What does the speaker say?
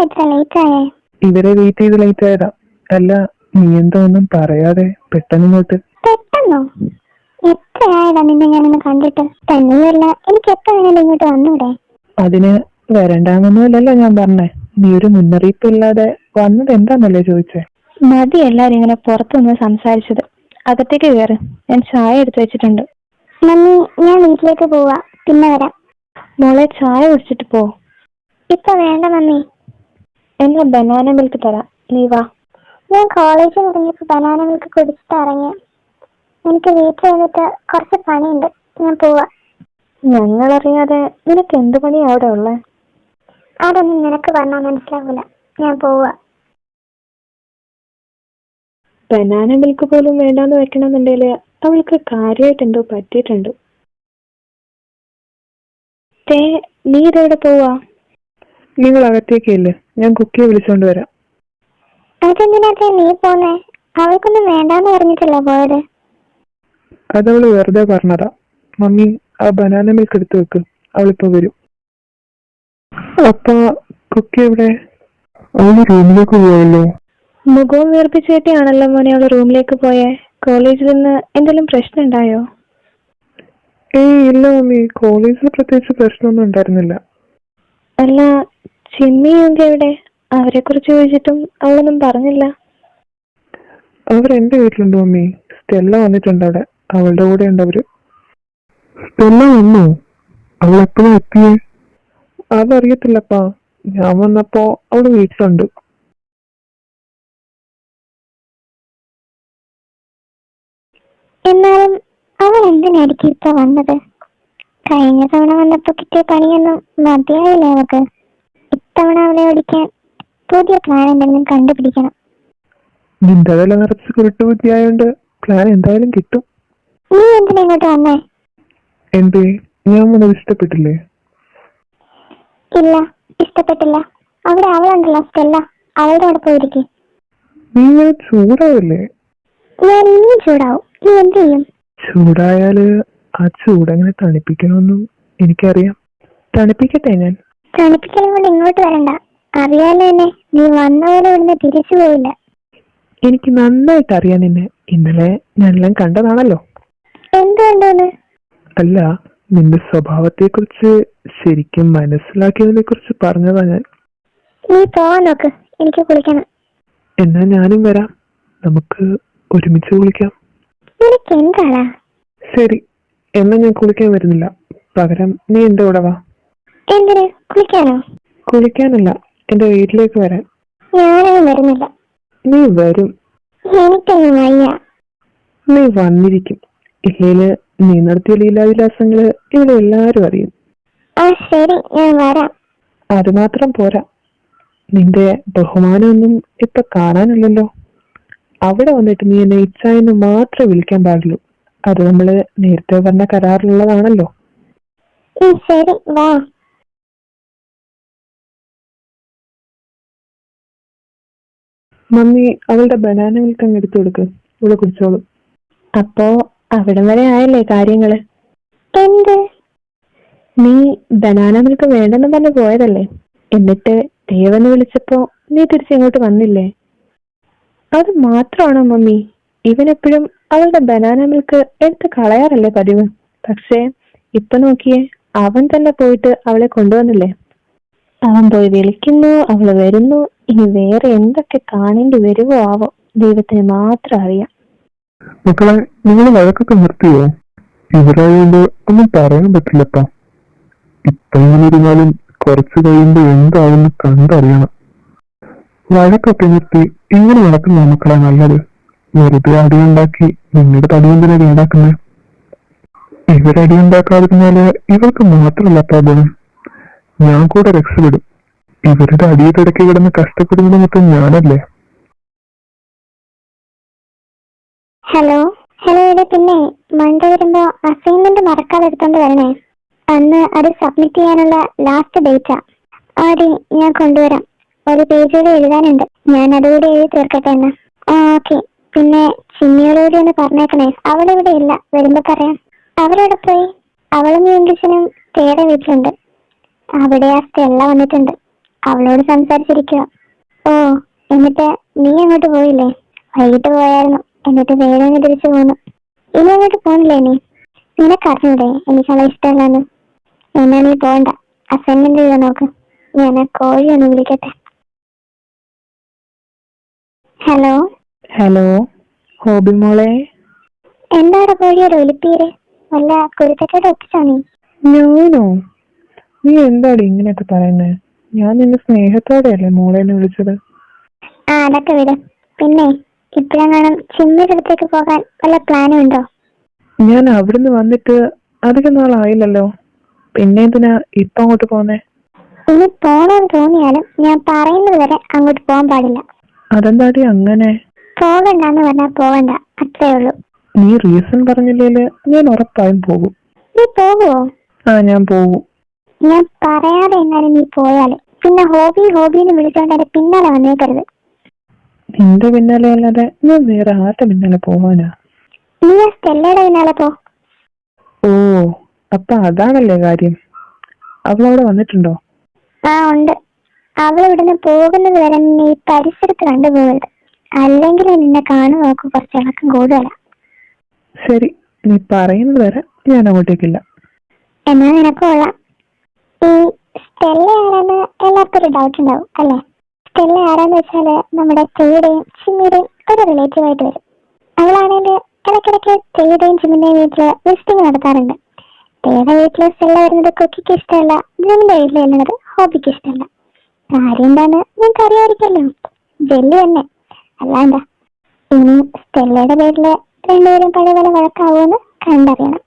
ഇത്ര ലേറ്റ് ആയേ? ഇവരെ വെയിറ്റ് ചെയ്ത് ലേറ്റ് ആയതാ. അല്ല, നീ എന്താ ഒന്നും പറയാതെ പെട്ടെന്ന് ഇങ്ങോട്ട്? പെട്ടെന്നോ? എത്രയായതാ നിന്നെ ഞാനൊന്ന് കണ്ടിട്ട്? തന്നെയല്ല, എനിക്ക് എപ്പോ വേണേലും ഇങ്ങോട്ട് വന്നൂടെ? അതിന് വരണ്ടാന്നൊന്നുമല്ലല്ലോ ഞാൻ പറഞ്ഞേ. നീ ഒരു മുന്നറിയിപ്പില്ലാതെ വന്നത് എന്താന്നല്ലേ ചോദിച്ചേ? മതി എല്ലാരും ഇങ്ങനെ പുറത്തുനിന്ന് സംസാരിച്ചത്. അകത്തേക്ക് കയറി, ഞാൻ ചായ എടുത്തു വെച്ചിട്ടുണ്ട്. മമ്മി, ഞാൻ വീട്ടിലേക്ക് പോവാ, പിന്നെ വരാം. മോളെ, ചായ കുടിച്ചിട്ട് പോ. ഇപ്പൊ വേണ്ട മമ്മി. എന്നാ ബനാന മിൽക്ക് തരാം, നീ വാ. ഞാൻ കോളേജിൽ ഇറങ്ങിയപ്പോ ബനാന മിൽക്ക് കുടിച്ചിട്ട് ഇറങ്ങിയ. എനിക്ക് വീട്ടിൽ വന്നിട്ട് കുറച്ച് പണിയുണ്ട്, ഞാൻ പോവാ. ഞങ്ങളറിയാതെ നിനക്ക് എന്ത് പണിയാ അവിടെ ഉള്ളേ? അതൊന്നും നിനക്ക് പറഞ്ഞാൽ മനസ്സിലാവില്ല, ഞാൻ പോവാ. ബനാന മിൽക്ക് പോലും വേണ്ടാന്ന് വെക്കണമെന്നുണ്ടെങ്കില് അവൾക്ക് കാര്യമായിട്ട് എന്തോ പറ്റിയിട്ടുണ്ട്. നീ ഇതെവിടെ പോവാ? നിങ്ങൾ അകത്തേക്കില്ലേ, ഞാൻ കുക്കിയെ വിളിച്ചോണ്ട് വരാം. അതെന്തിനാ നീ പോന്നേ? അവൾക്കൊന്നും വേണ്ടാന്ന് പറഞ്ഞിട്ടല്ലേ പോയത്? അതവള് വെറുതെ പറഞ്ഞതാ. മമ്മി, ആ ബനാന മിൽക്ക് എടുത്തു വെക്ക്, അവളിപ്പോ വരും. അപ്പ കുക്കി എവിടെ? അവള് റൂമിലേക്ക് പോയല്ലോ. മുഖവും വീർപ്പിച്ചേട്ടിയാണല്ലോ മോനെ അവള് റൂമിലേക്ക് പോയേ. കോളേജിൽ നിന്ന് എന്തെങ്കിലും പ്രശ്നം ഉണ്ടായോ? ഇല്ല മമ്മി, കോളേജിൽ പ്രത്യേകിച്ച് പ്രശ്നമൊന്നും ഉണ്ടായിരുന്നില്ല. അല്ല, ചിമ്മിയൊക്കെ എവിടെ? അവരെ കുറിച്ച് ചോദിച്ചിട്ടും അവളൊന്നും പറഞ്ഞില്ല. അവരെന്റെ വീട്ടിലുണ്ട് മമ്മി. സ്റ്റെല്ല വന്നിട്ടുണ്ട് അവിടെ, അവളുടെ കൂടെ ഉണ്ട് അവര്. സ്റ്റെല്ല വന്നോ? അവൾ എപ്പോഴും എത്തിയേ? അതറിയത്തില്ലപ്പാ, ഞാൻ വന്നപ്പോ അവള് വീട്ടിലുണ്ട്. എന്നാലും അവൾ എന്തിനായിരിക്കും ഇപ്പൊ വന്നത്? കഴിഞ്ഞ തവണ വന്നപ്പോ കിട്ടിയ പണിയൊന്നും മതിയായില്ലേ അവക്ക്? ഇത്തവണ അവളെ ഓടിക്കാൻ പുതിയ പ്ലാൻ എന്തെങ്കിലും കണ്ടുപിടിക്കണം. നിന്റെ വില നിറച്ച് കുരുട്ടുബുദ്ധിയായോണ്ട് പ്ലാൻ എന്തായാലും കിട്ടും. നീ എന്തിനാ ഇങ്ങോട്ട് വന്നേ? എന്തേ, ഞാൻ വന്നത് ഇഷ്ടപ്പെട്ടില്ലേ? ഇല്ല, ഇഷ്ടപ്പെട്ടില്ല. അവിടെ അവളുണ്ടല്ലോ, സ്റ്റെല്ല, അവളുടെ അവിടെ പോയിരിക്കും. നീ ഇങ്ങനെ ചൂടാവില്ലേ? ഞാൻ ഇനിയും ചൂടാവും. നീ എന്ത് ചെയ്യും? ചൂടായാല് ആ ചൂടെങ്ങനെ തണുപ്പിക്കണമെന്നും എനിക്കറിയാം. തണുപ്പിക്കട്ടെ ഞാൻ? തണുപ്പിക്കലും കൊണ്ട് ഇങ്ങോട്ട് വരണ്ട. അറിയാലോ എന്നെ, നീ വന്നവരെ ഇവിടുന്ന് തിരിച്ചു പോവില്ല. എനിക്ക് നന്നായിട്ട് അറിയാം നിന്നെ. ഇന്നലെ ഞാനെല്ലാം കണ്ടതാണല്ലോ. എന്തുകൊണ്ടോന്ന്? അല്ല, നിന്റെ സ്വഭാവത്തെ കുറിച്ച് ശരിക്കും മനസ്സിലാക്കിയതിനെ കുറിച്ച് പറഞ്ഞതാ ഞാൻ. നീ പോവാൻ നോക്ക്, എനിക്ക് കുളിക്കണം. എന്നാ ഞാനും വരാം, നമുക്ക് ഒരുമിച്ച് കുളിക്കാം. നിനക്ക് എന്താടാ? ശരി, എന്നാ ഞാൻ കുളിക്കാൻ വരുന്നില്ല. പകരം നീ എന്റെ കൂടെ വാ. എന്തിന്? കുളിക്കാനോ? കുളിക്കാനല്ല, എന്റെ വീട്ടിലേക്ക് വരാൻ. ഞാനൊന്നും വരുന്നില്ല. നീ വരും. എനിക്കൊന്നും വയ്യ. നീ വന്നിരിക്കും. ഇല്ലേല് നീ നടത്തിയ ലീലാവിലാസങ്ങള് ഇവിടെ എല്ലാരും അറിയും. ആ ശരി, ഞാൻ വരാം. അത് മാത്രം പോരാ, നിന്റെ ബഹുമാനമൊന്നും ഇപ്പൊ കാണാനില്ലല്ലോ. അവിടെ വന്നിട്ട് നീ എന്നെ ഇച്ഛായെന്ന് മാത്രമേ വിളിക്കാൻ പാടുള്ളൂ. അത് നമ്മള് നേരത്തെ പറഞ്ഞ കരാറിലുള്ളതാണല്ലോ. ശരി, വാ. മമ്മി, അവളുടെ ബനാന മിൽക്ക് അങ്ങ് എടുത്തു കൊടുക്ക്, ഇവിടെ കുടിച്ചോളും. അപ്പോ അവിടം വരെ ആയല്ലേ കാര്യങ്ങള്? എന്ത്? നീ ബനാന മിൽക്ക് വേണ്ടെന്ന് പറഞ്ഞു പോയതല്ലേ? എന്നിട്ട് ദേവന്ന് വിളിച്ചപ്പോ നീ തിരിച്ചിങ്ങോട്ട് വന്നില്ലേ? അത് മാത്രമാണോ മമ്മി? ഇവനെപ്പോഴും അവളുടെ ബനാന മിൽക്ക് എടുത്ത് കളയാറല്ലേ പതിവ്. പക്ഷേ ഇപ്പൊ നോക്കിയേ, അവൻ തന്നെ പോയിട്ട് അവളെ കൊണ്ടുവന്നില്ലേ? അവൻ പോയി വിളിക്കുന്നു, അവള് വരുന്നു. ഇനി വേറെ എന്തൊക്കെ കാണേണ്ടി വരുവോ ആവോ, ദൈവത്തിന് മാത്രം അറിയാം. മക്കളെ, നിങ്ങൾ വഴക്കൊക്കെ നിർത്തിയോ? ഇവരായോണ്ട് ഒന്നും പറയാൻ പറ്റില്ലപ്പാ. ഇപ്പൊ ഇങ്ങനെ ഇരുന്നാലും കുറച്ച് കഴിയുമ്പോ എന്താവുന്ന കണ്ടറിയണം. വഴക്കൊക്കെ നിർത്തി ഇങ്ങനെ നടക്കുന്ന മക്കളെ നല്ലത്. വെറുതെ അടിയുണ്ടാക്കി നിങ്ങളുടെ തടിയെന്തിനാ ഉണ്ടാക്കുന്നത്? ഇവരടിയുണ്ടാക്കാതിരുന്നാല് ഇവർക്ക് മാത്രമല്ല ഗുണം, ഞാൻ കൂടെ രക്ഷപ്പെടും. ഇവരുടെ അടിയിലിടയ്ക്ക് കിടന്ന് കഷ്ടപ്പെടുന്നത് മൊത്തം ഞാനല്ലേ? ഹലോ ഹലോ, ഇവിടെ പിന്നെ മൺഡേ വരുമ്പോ അസൈൻമെന്റ് മറക്കാതെ എടുത്തോണ്ട് വരണേ. അന്ന് അത് സബ്മിറ്റ് ചെയ്യാനുള്ള ലാസ്റ്റ് ഡേറ്റാ. ആദ്യം ഞാൻ കൊണ്ടുവരാം. ഒരു പേജോടെ എഴുതാനുണ്ട്, ഞാൻ അതുകൂടി എഴുതി തീർക്കട്ടെ എന്ന്. ഓക്കെ. പിന്നെ ചിന്നിയോടുകൂടി ഒന്ന് പറഞ്ഞേക്കണേ, അവളിവിടെ ഇല്ല, വരുമ്പോ പറയാം. അവരോടെ പോയി? അവളും ഇംഗ്ലീഷിനും തേടെ വീട്ടിലുണ്ട്. അവിടെ ആ സ്റ്റെല്ല വന്നിട്ടുണ്ട്, അവളോട് സംസാരിച്ചിരിക്കുക. ഓ, എന്നിട്ട് നീ അങ്ങോട്ട് പോയില്ലേ? വൈകിട്ട് പോയായിരുന്നു, എന്നിട്ട് വേഗം തിരിച്ചു പോന്നു. ഇനി അങ്ങോട്ട് പോണില്ലേ? നിനക്കറിഞ്ഞൂടെ എനിക്കവളെ ഇഷ്ടമല്ലെന്ന്? എന്നാ നീ പോണ്ട, അസൈൻമെന്റ് ചെയ്താൽ നോക്ക്. ഞാൻ ആ കോഴി ഒന്ന് വിളിക്കട്ടെ. ഹലോ. ഹലോ, ഹോബി മോളെ. എന്താണ് കോഴിയുടെ ഒലിപ്പീര്? വല്ല കുരുത്തക്കേട് ഒപ്പിച്ചോ നീ? ഞാനോ? നീ എന്താടി ഇങ്ങനെയൊക്കെ പറയുന്നേ? ഞാൻ നിന്നെ സ്നേഹത്തോടെയല്ലേ മോളേന്ന് വിളിച്ചത്. ആ, അതൊക്കെ വിട്. പിന്നെ ഇപ്പഴെങ്ങാനും ചിമ്മിയുടെ അടുത്തേക്ക് പോകാൻ വല്ല പ്ലാനും ഉണ്ടോ? ഞാൻ അവിടുന്ന് വന്നിട്ട് അധികം നാളായില്ലല്ലോ, പിന്നെ എന്തിനാ ഇപ്പൊ അങ്ങോട്ട് പോന്നേ? ഇനി പോണെന്ന് തോന്നിയാലും ഞാൻ പറയുന്നത് വരെ അങ്ങോട്ട് പോകാൻ പാടില്ല. അതെന്താടി അങ്ങനെ? പോകണ്ടെന്ന് പറഞ്ഞാൽ പോകണ്ട, അത്രേ ഉള്ളൂ. നീ റീസൺ പറഞ്ഞില്ലേല് ഞാൻ ഉറപ്പായും പോകും. നീ പോകുവോ? ആ, ഞാൻ പോകും. ഞാൻ പറയാതെ എങ്ങാനും നീ പോയാല് പിന്നെ ഹോബി ഹോബിന്ന് വിളിച്ചോണ്ട് എന്റെ പിന്നാലെ വന്നേക്കരുത്. നിന്റെ പിന്നാലെ അല്ലാതെ ഞാൻ വേറെ ആരുടെ പിന്നാലെ പോവാനാ? നീ ആ സ്റ്റെല്ലയുടെ പിന്നാലെ പോ. ഓ, അപ്പൊ അതാണല്ലേ കാര്യം. അവളവിടെ വന്നിട്ടുണ്ടോ? ആ, ഉണ്ട്. അവൾ ഇവിടുന്ന് പോകുന്നത് വരെ നിന്നെ ഈ പരിസരത്ത് കണ്ടുപോകരുത്, അല്ലെങ്കിൽ നിന്നെ കാണുവാക്ക് കുറച്ച് ഇളക്കം കൂടുതലാ. ശരി, നീ പറയുന്നത് വരെ ഞാൻ അങ്ങോട്ടേക്കില്ല. എന്നാ നിനക്ക് കൊള്ളാം. ഈ സ്റ്റെല്ല ആരാന്ന് എല്ലാവർക്കും ഒരു ഡൗട്ട് ഉണ്ടാവും അല്ലേ? സ്റ്റെല്ല ആരാന്ന് വെച്ചാല് നമ്മുടെ തേയുടെയും ചിമ്മിയുടെയും ഒരു റിലേറ്റീവ് ആയിട്ട് വരും. അവളാണെങ്കിൽ ഇടയ്ക്കിടയ്ക്ക് തേയുടെയും ചിമ്മിന്റെയും വീട്ടില് വിസിറ്റിംഗ് നടത്താറുണ്ട്. തേയുടെ വീട്ടില് സ്റ്റെല്ല വരുന്നത് കുക്കിക്ക് ഇഷ്ടമല്ല, ജിമ്മിന്റെ വീട്ടിൽ വരുന്നത് ഹോബിക്ക് ഇഷ്ടമല്ല. കാര്യം എന്താന്ന് ഞങ്ങൾക്ക് അറിയാമായിരിക്കല്ലോ, ജെല്ലി തന്നെ അല്ലാണ്ടാ. ഇനി സ്റ്റെല്ലയുടെ പേരില് രണ്ടുപേരും പഴയ പോലെ വഴക്കാവുമെന്ന് കണ്ടറിയണം.